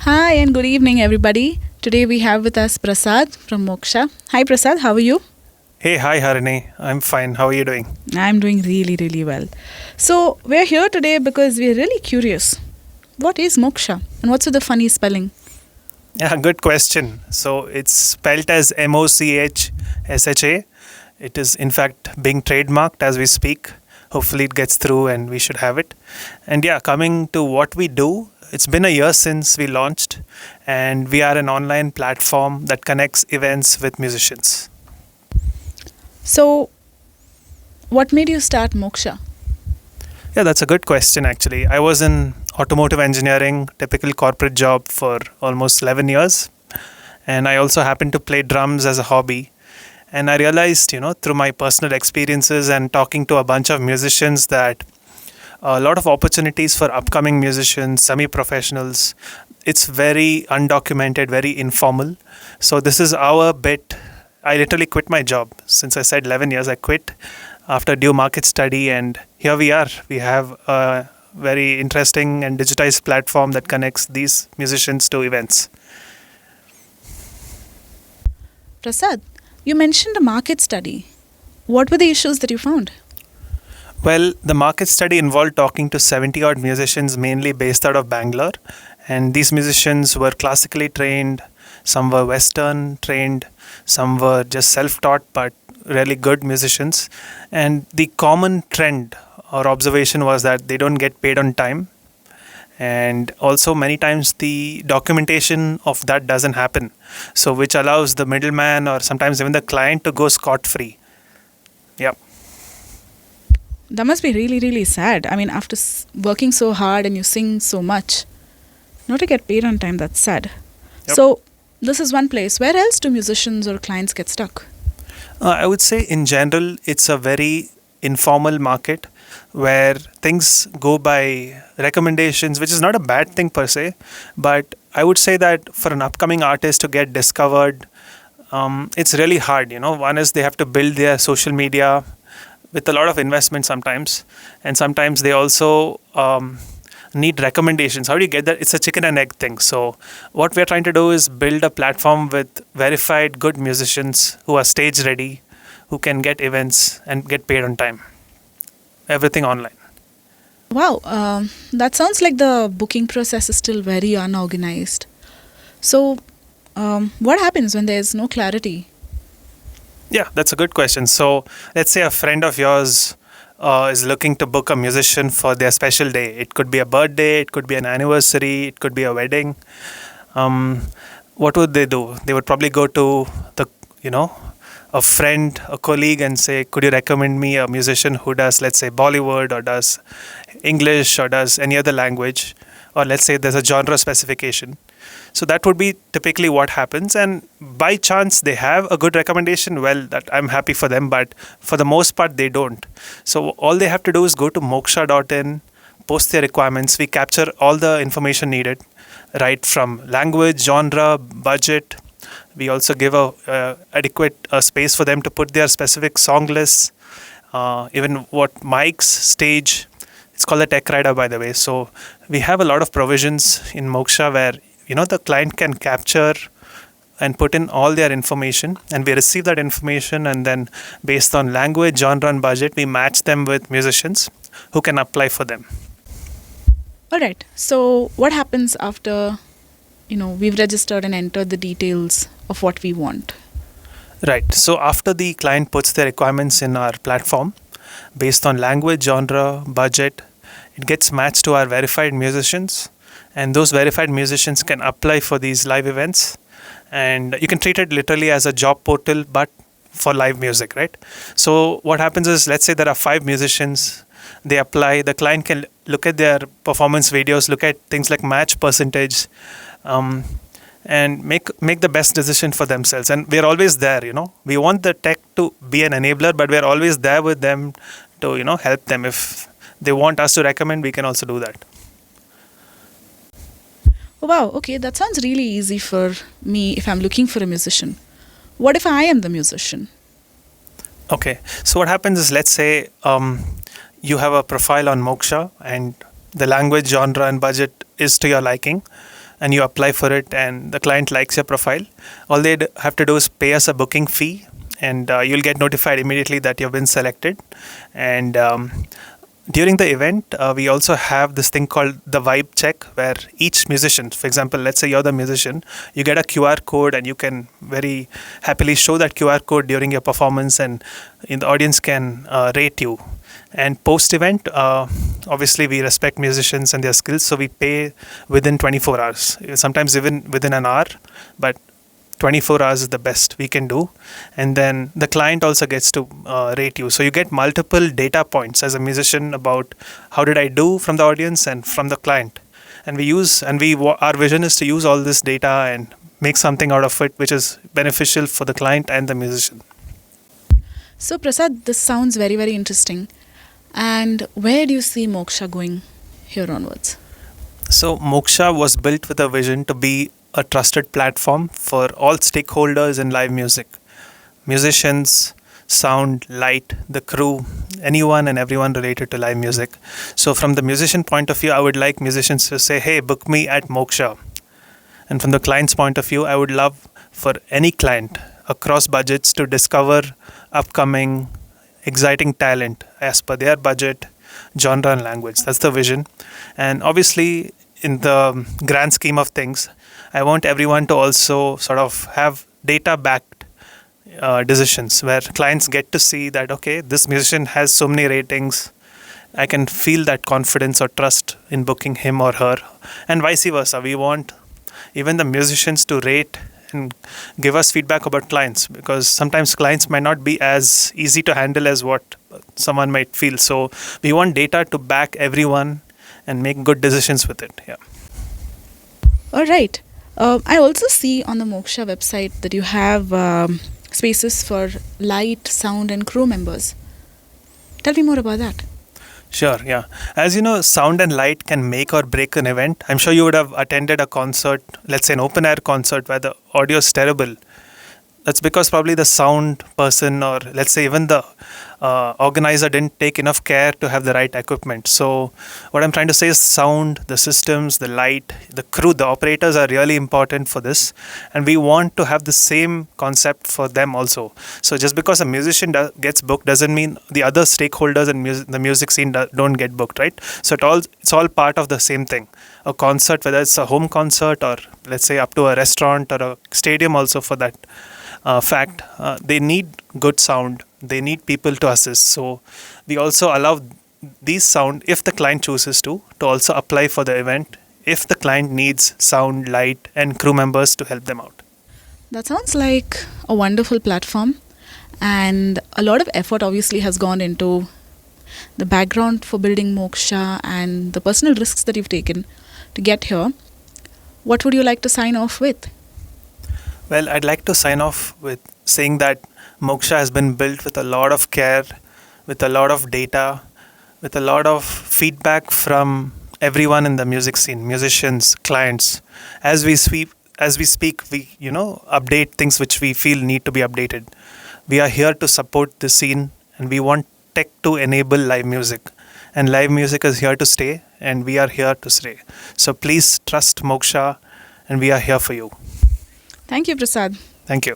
Hi and good evening, everybody. Today we have with us Prasad from MOCHSHA. Hi, Prasad. How are you? Hey, hi Harini. I'm fine. How are you doing? I'm doing really, really well. So we're here today because we're really curious. What is MOCHSHA and what's with the funny spelling? Yeah, good question. So it's spelled as MOCHSHA. It is in fact being trademarked as we speak. Hopefully it gets through and we should have it. And yeah, coming to what we do, it's been a year since we launched, and we are an online platform that connects events with musicians. So, what made you start MOCHSHA? Yeah, that's a good question actually. I was in automotive engineering, typical corporate job for almost 11 years. And I also happened to play drums as a hobby. And I realized, through my personal experiences and talking to a bunch of musicians that a lot of opportunities for upcoming musicians, semi-professionals, it's very undocumented, very informal. So this is our bit. I literally quit my job. Since I said 11 years, I quit after due market study, and here we are. We have a very interesting and digitized platform that connects these musicians to events. Prasad, you mentioned a market study. What were the issues that you found? Well, the market study involved talking to 70 odd musicians, mainly based out of Bangalore. And these musicians were classically trained, some were Western trained, some were just self taught but really good musicians. And the common trend or observation was that they don't get paid on time. And also, many times the documentation of that doesn't happen. So, which allows the middleman or sometimes even the client to go scot free. Yeah. That must be really, really sad. I mean, after working so hard and you sing so much, not to get paid on time, that's sad. Yep. So, this is one place. Where else do musicians or clients get stuck? I would say in general, it's a very informal market where things go by recommendations, which is not a bad thing per se. But I would say that for an upcoming artist to get discovered, it's really hard. One is they have to build their social media with a lot of investment sometimes. And sometimes they also need recommendations. How do you get that? It's a chicken and egg thing. So what we're trying to do is build a platform with verified good musicians who are stage ready, who can get events and get paid on time. Everything online. Wow, that sounds like the booking process is still very unorganized. So, what happens when there's no clarity? Yeah, that's a good question. So let's say a friend of yours is looking to book a musician for their special day. It could be a birthday, it could be an anniversary, it could be a wedding. What would they do? They would probably go to a friend, a colleague, and say, could you recommend me a musician who does, let's say, Bollywood or does English or does any other language? Or let's say there's a genre specification. So that would be typically what happens. And by chance they have a good recommendation, well, that I'm happy for them. But for the most part, they don't. So all they have to do is go to moksha.in, post their requirements. We capture all the information needed, right from language, genre, budget. We also give a adequate space for them to put their specific song lists, even what mics, stage. It's called a tech rider, by the way. So we have a lot of provisions in MOCHSHA where the client can capture and put in all their information, and we receive that information, and then based on language, genre, and budget, we match them with musicians who can apply for them. All right. So, what happens after, we've registered and entered the details of what we want? Right. So after the client puts their requirements in our platform, based on language, genre, budget, it gets matched to our verified musicians. And those verified musicians can apply for these live events. And you can treat it literally as a job portal, but for live music, right? So what happens is, let's say there are 5 musicians, they apply, the client can look at their performance videos, look at things like match percentage, and make the best decision for themselves. And we're always there, We want the tech to be an enabler, but we're always there with them to, help them. If they want us to recommend, we can also do that. Oh, wow. Okay, that sounds really easy for me if I'm looking for a musician. What if I am the musician? Okay, so what happens is, let's say you have a profile on MOCHSHA and the language, genre, and budget is to your liking. and you apply for it, and the client likes your profile, all they have to do is pay us a booking fee, and you'll get notified immediately that you've been selected. And during the event, we also have this thing called the vibe check, where each musician, for example, let's say you're the musician, you get a QR code, and you can very happily show that QR code during your performance, and the audience can rate you. And post event, obviously, we respect musicians and their skills, so we pay within 24 hours, sometimes even within an hour, but 24 hours is the best we can do. And then the client also gets to rate you, so you get multiple data points as a musician about how did I do from the audience and from the client. And our vision is to use all this data and make something out of it which is beneficial for the client and the musician. So, Prasad, this sounds very, very interesting. And where do you see MOCHSHA going here onwards? So MOCHSHA was built with a vision to be a trusted platform for all stakeholders in live music. Musicians, sound, light, the crew, anyone and everyone related to live music. So from the musician point of view, I would like musicians to say, hey, book me at MOCHSHA. And from the client's point of view, I would love for any client across budgets to discover upcoming, exciting talent as per their budget, genre and language. That's the vision. And obviously, in the grand scheme of things, I want everyone to also sort of have data-backed decisions where clients get to see that, okay, this musician has so many ratings, I can feel that confidence or trust in booking him or her, and vice versa. We want even the musicians to rate and give us feedback about clients, because sometimes clients might not be as easy to handle as what someone might feel. So we want data to back everyone and make good decisions with it. Yeah. All right. I also see on the MOCHSHA website that you have spaces for light, sound, and crew members. Tell me more about that. Sure, yeah. As you know, sound and light can make or break an event. I'm sure you would have attended a concert, let's say an open air concert where the audio is terrible. That's because probably the sound person, or let's say even the organizer, didn't take enough care to have the right equipment. So what I'm trying to say is sound, the systems, the light, the crew, the operators are really important for this. And we want to have the same concept for them also. So just because a musician gets booked doesn't mean the other stakeholders in the music scene don't get booked, right? So it's all part of the same thing. A concert, whether it's a home concert or let's say up to a restaurant or a stadium also for that fact, they need good sound, they need people to assist. So we also allow these sound, if the client chooses to also apply for the event, if the client needs sound, light and crew members to help them out. That sounds like a wonderful platform, and a lot of effort obviously has gone into the background for building MOCHSHA and the personal risks that you've taken to get here. What would you like to sign off with? Well, I'd like to sign off with saying that MOCHSHA has been built with a lot of care, with a lot of data, with a lot of feedback from everyone in the music scene, musicians, clients. As we speak, we update things which we feel need to be updated. We are here to support the scene, and we want tech to enable live music. And live music is here to stay, and we are here to stay. So please trust MOCHSHA, and we are here for you. Thank you, Prasad. Thank you.